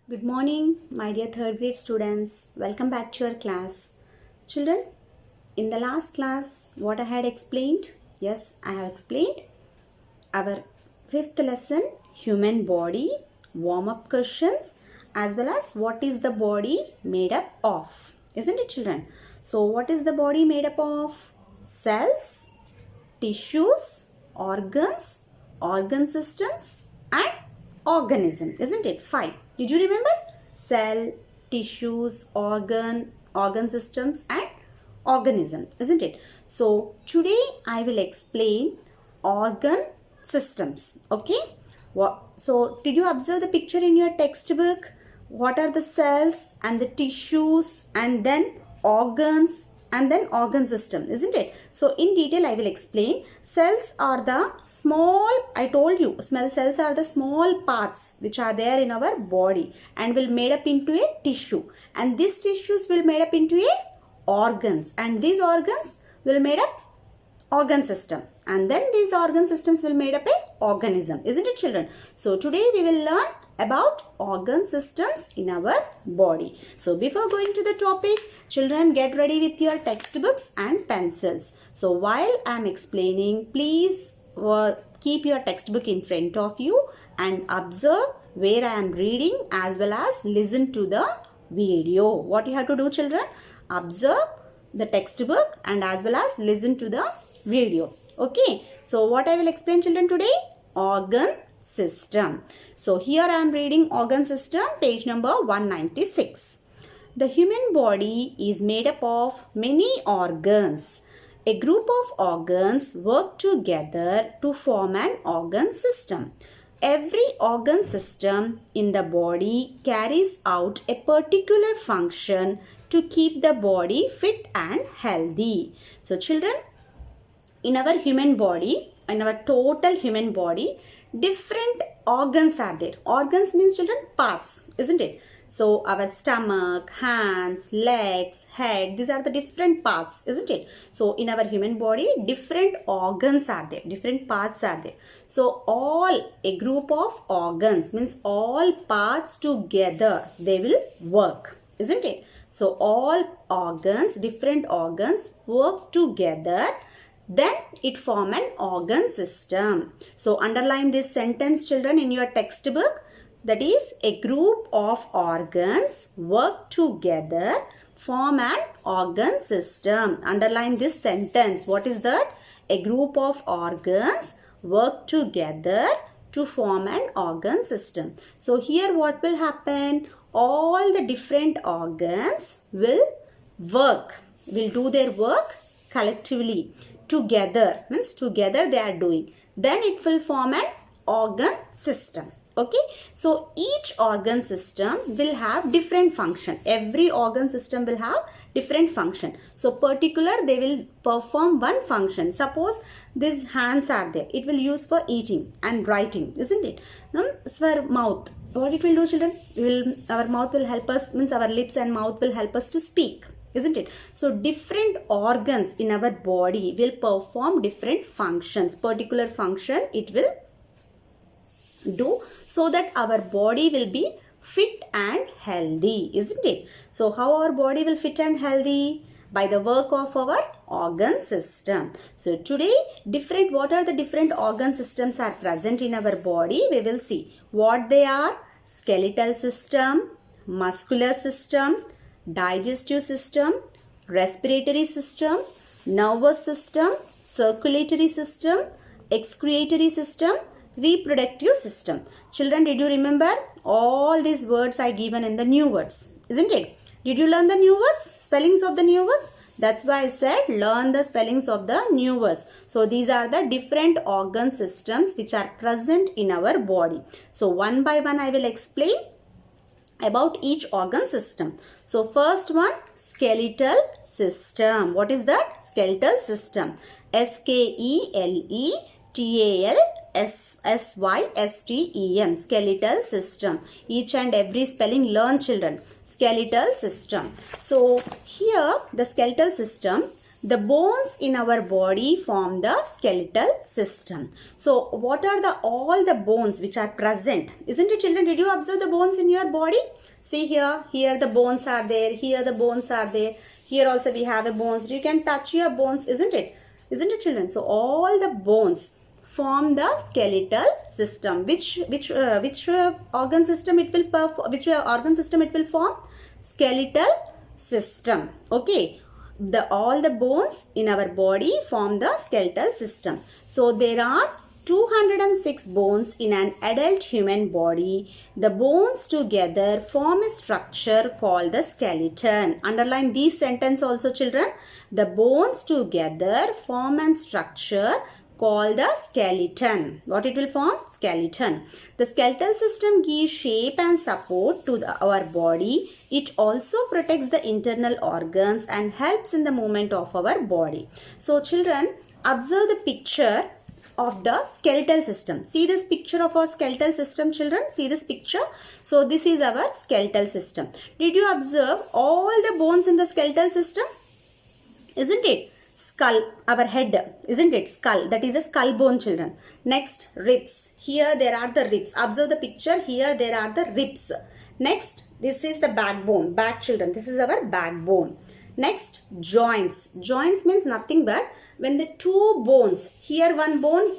Good morning, my dear third grade students. Welcome back to your class. Children, in the last class, what I had explained? Yes, I have explained our fifth lesson, human body, warm-up questions, as well as what is the body made up of. Isn't it, children? So, what is the body made up of? Cells, tissues, organs, organ systems, and organism. Isn't it? 5. Did you remember? Cell, tissues, organ systems, and organism. Isn't it? So, today I will explain organ systems. Okay? So, did you observe the picture in your textbook? What are the cells and the tissues and then organs and then organ system, isn't it? So in detail I will explain. Cells are the small, I told you, cells are the small parts which are there in our body and will made up into a tissue, and these tissues will made up into a organs, and these organs will made up organ system, and then these organ systems will made up a organism, isn't it, children? So today we will learn about organ systems in our body. So before going to the topic, children, get ready with your textbooks and pencils. So while I am explaining, please keep your textbook in front of you and observe where I am reading as well as listen to the video. What you have to do, children? Observe the textbook and as well as listen to the video. Okay. So what I will explain, children, today? Organ system. So here I am reading organ system, page number 196. The human body is made up of many organs. A group of organs work together to form an organ system. Every organ system in the body carries out a particular function to keep the body fit and healthy. So children, in our human body, in our total human body, different organs are there. Organs means, children, parts, isn't it? So our stomach, hands, legs, head, these are the different parts, isn't it? So in our human body, different organs are there, different parts are there. So a group of organs means all parts together, they will work, isn't it? So all organs, different organs work together, then it form an organ system. So underline this sentence, children, in your textbook. That is, a group of organs work together, form an organ system. Underline this sentence. What is that? A group of organs work together to form an organ system. So here what will happen? All the different organs will work, will do their work collectively. Together, means together they are doing. Then it will form an organ system. Okay, so each organ system will have different function. Every organ system will have different function. So particular, they will perform one function. Suppose these hands are there, it will use for eating and writing, isn't it? For mouth, what it will do, children? Our mouth will help us, means our lips and mouth will help us to speak, isn't it? So different organs in our body will perform different functions. Particular function it will do, so that our body will be fit and healthy, isn't it? So how our body will fit and healthy? By the work of our organ system. So today, what are the different organ systems are present in our body? We will see what they are. Skeletal system, muscular system, digestive system, respiratory system, nervous system, circulatory system, excretory system, reproductive system. Children, did you remember? All these words are given in the new words, isn't it? Did you learn the new words? Spellings of the new words? That's why I said learn the spellings of the new words. So these are the different organ systems which are present in our body. So one by one I will explain about each organ system. So first one, skeletal system. What is that? Skeletal system. SKELETALSYSTEM. Skeletal system. Each and every spelling learn, children. Skeletal system. So here the skeletal system the bones in our body form the skeletal system. So what are all the bones which are present? Isn't it, children? Did you observe the bones in your body? See here the bones are there, here the bones are there, here also we have a bones. You can touch your bones, isn't it? Isn't it, children? So all the bones form the skeletal system. Which organ system it will form? Skeletal system. Okay. All the bones in our body form the skeletal system. So there are 206 bones in an adult human body. The bones together form a structure called the skeleton. Underline these sentence also, children. The bones together form a structure called the skeleton. What it will form? Skeleton. The skeletal system gives shape and support to our body. It also protects the internal organs and helps in the movement of our body. So children, observe the picture of the skeletal system. See this picture of our skeletal system, children. See this picture. So this is our skeletal system. Did you observe all the bones in the skeletal system? Isn't it? Skull, our head, isn't it? Skull, that is a skull bone, children. Next, ribs. Here there are the ribs. Observe the picture. Here there are the ribs. Next, this is the backbone. Back, children. This is our backbone. Next, joints. Joints means nothing but when the two bones, here one bone,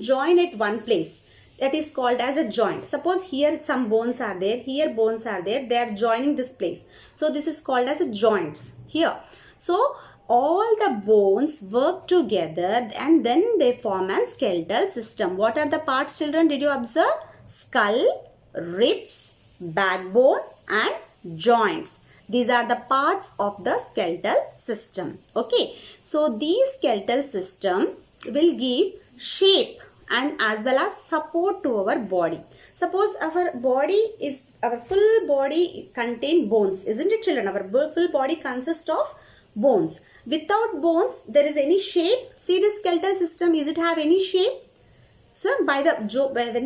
join at one place. That is called as a joint. Suppose here some bones are there, here bones are there. They are joining this place. So this is called as a joints. Here. So all the bones work together and then they form a skeletal system. What are the parts, children? Did you observe? Skull, ribs, backbone and joints. These are the parts of the skeletal system. Okay. So these skeletal system will give shape and as well as support to our body. Suppose our full body contain bones. Isn't it, children? Our full body consists of bones. Without bones, there is any shape. See this skeletal system, is it have any shape? So when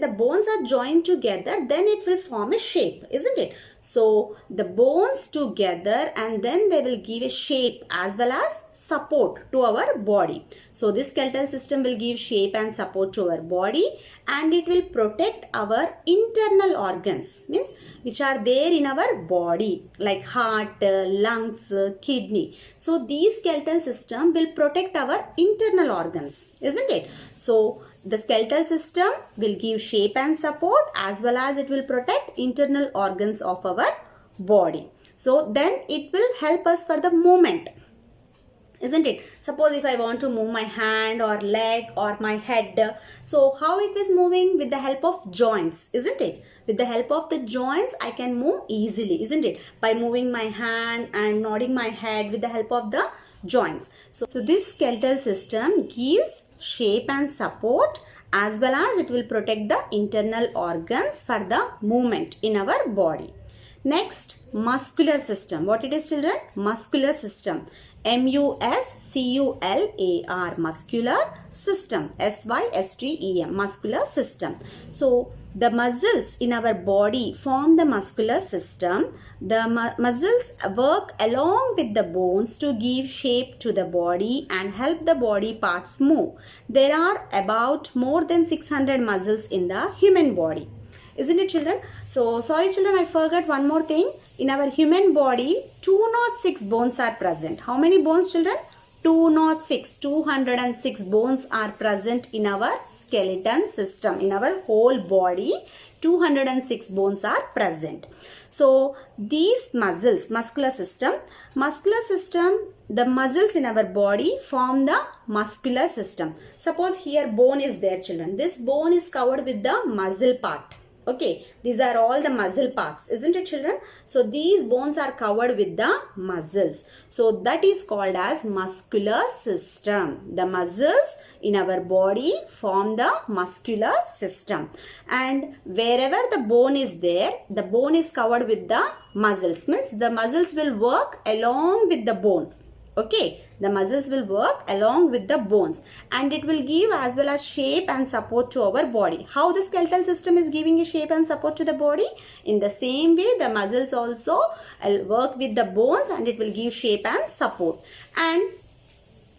the bones are joined together, then it will form a shape, isn't it? So the bones together and then they will give a shape as well as support to our body. So this skeletal system will give shape and support to our body and it will protect our internal organs, means which are there in our body like heart, lungs, kidney. So these skeletal system will protect our internal organs, isn't it? So the skeletal system will give shape and support as well as it will protect internal organs of our body. So then it will help us for the movement, isn't it? Suppose if I want to move my hand or leg or my head, so how it is moving? With the help of joints, isn't it? With the help of the joints, I can move easily, isn't it? By moving my hand and nodding my head with the help of the joints. So this skeletal system gives shape and support as well as it will protect the internal organs for the movement in our body. Next, muscular system. What it is, children? Muscular system. M-U-S-C-U-L-A-R. Muscular system. S-Y-S-T-E-M. Muscular system. So the muscles in our body form the muscular system. The muscles work along with the bones to give shape to the body and help the body parts move. There are about more than 600 muscles in the human body. Isn't it, children? So, sorry children, I forgot one more thing. In our human body, 206 bones are present. How many bones, children? 206 bones are present in our skeleton system. In our whole body, 206 bones are present. So these muscles, muscular system, the muscles in our body form the muscular system. Suppose here bone is there, children. This bone is covered with the muscle part. Okay, these are all the muscle parts, isn't it, children? So these bones are covered with the muscles. So that is called as muscular system. The muscles in our body form the muscular system. And wherever the bone is there, the bone is covered with the muscles. Means the muscles will work along with the bone. Okay, the muscles will work along with the bones and it will give as well as shape and support to our body. How the skeletal system is giving a shape and support to the body? In the same way, the muscles also work with the bones and it will give shape and support. And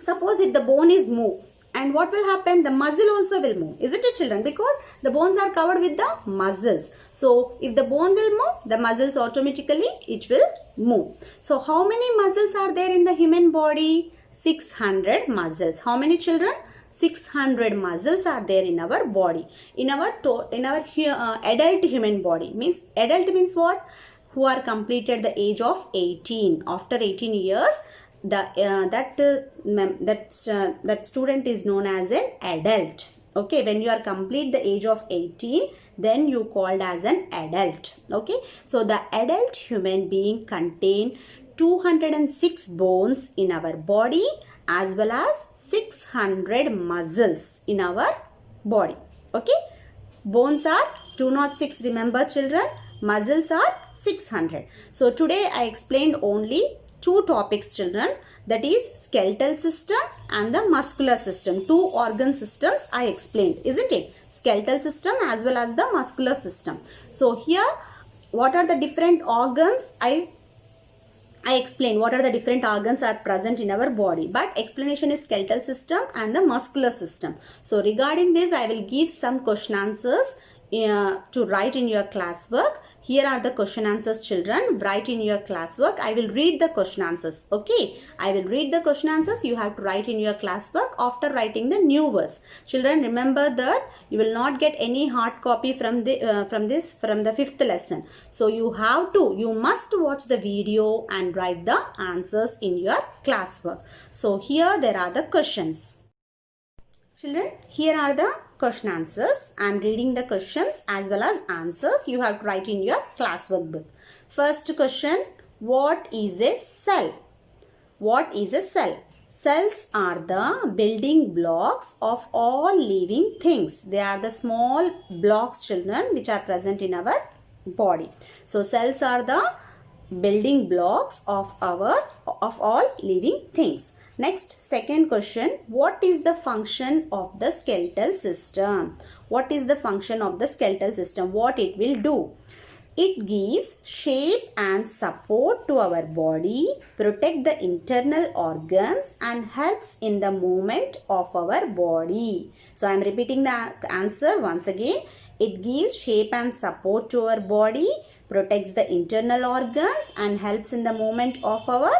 Suppose if the bone is moved, and what will happen? The muscle also will move, isn't it, children? Because the bones are covered with the muscles. So if the bone will move, the muscles automatically it will move. So how many muscles are there in the human body? 600 muscles. How many, children? 600 muscles are there in our body. In our adult human body. Means adult means what? Who are completed the age of 18. After 18 years, that student is known as an adult. Okay, when you are complete the age of 18, then you called as an adult. Okay, so the adult human being contain 206 bones in our body as well as 600 muscles in our body. Okay, bones are 206, remember, children. Muscles are 600. So today I explained only two topics, children, that is skeletal system and the muscular system. Two organ systems I explained, isn't it? Skeletal system as well as the muscular system. So here, what are the different organs? I explained what are the different organs are present in our body, but explanation is skeletal system and the muscular system. So regarding this, I will give some question answers to write in your classwork. Here are the question answers, children. Write in your classwork. I will read the question answers. Okay, I will read the question answers. You have to write in your classwork after writing the new words. Children, remember that you will not get any hard copy from the 5th lesson. So you must watch the video and write the answers in your classwork. So here there are the questions. Children, here are the question answers. I am reading the questions as well as answers. You have to write in your classwork book. First question, what is a cell? What is a cell? Cells are the building blocks of all living things. They are the small blocks, children, which are present in our body. So cells are the building blocks of all living things. Next, second question, what is the function of the skeletal system? What is the function of the skeletal system? What it will do? It gives shape and support to our body, protect the internal organs and helps in the movement of our body. So I am repeating the answer once again. It gives shape and support to our body, protects the internal organs and helps in the movement of our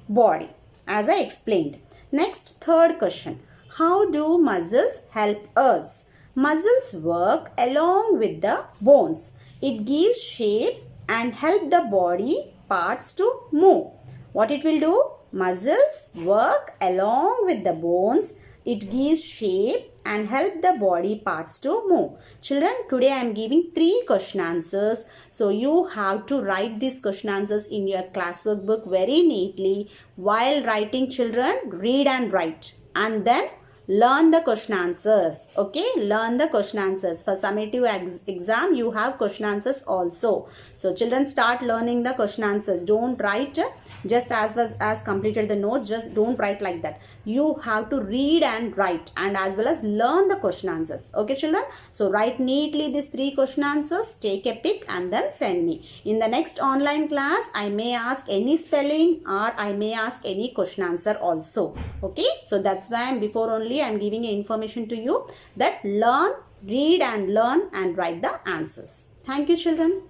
body, as I explained. Next, third question. How do muscles help us? Muscles work along with the bones. It gives shape and help the body parts to move. What it will do? Muscles work along with the bones. It gives shape and help the body parts to move. Children, today I am giving 3 question answers. So you have to write these question answers in your classwork book very neatly. While writing, children, read and write. And then learn the question answers. Okay, learn the question answers. For summative exam, you have question answers also. So children, start learning the question answers. Don't write just as completed the notes. Just don't write like that. You have to read and write and as well as learn the question answers. Okay, children. So write neatly these 3 question answers. Take a pic and then send me. In the next online class, I may ask any spelling or I may ask any question answer also. Okay, so that's why before only I am giving information to you that learn, read and learn and write the answers. Thank you, children.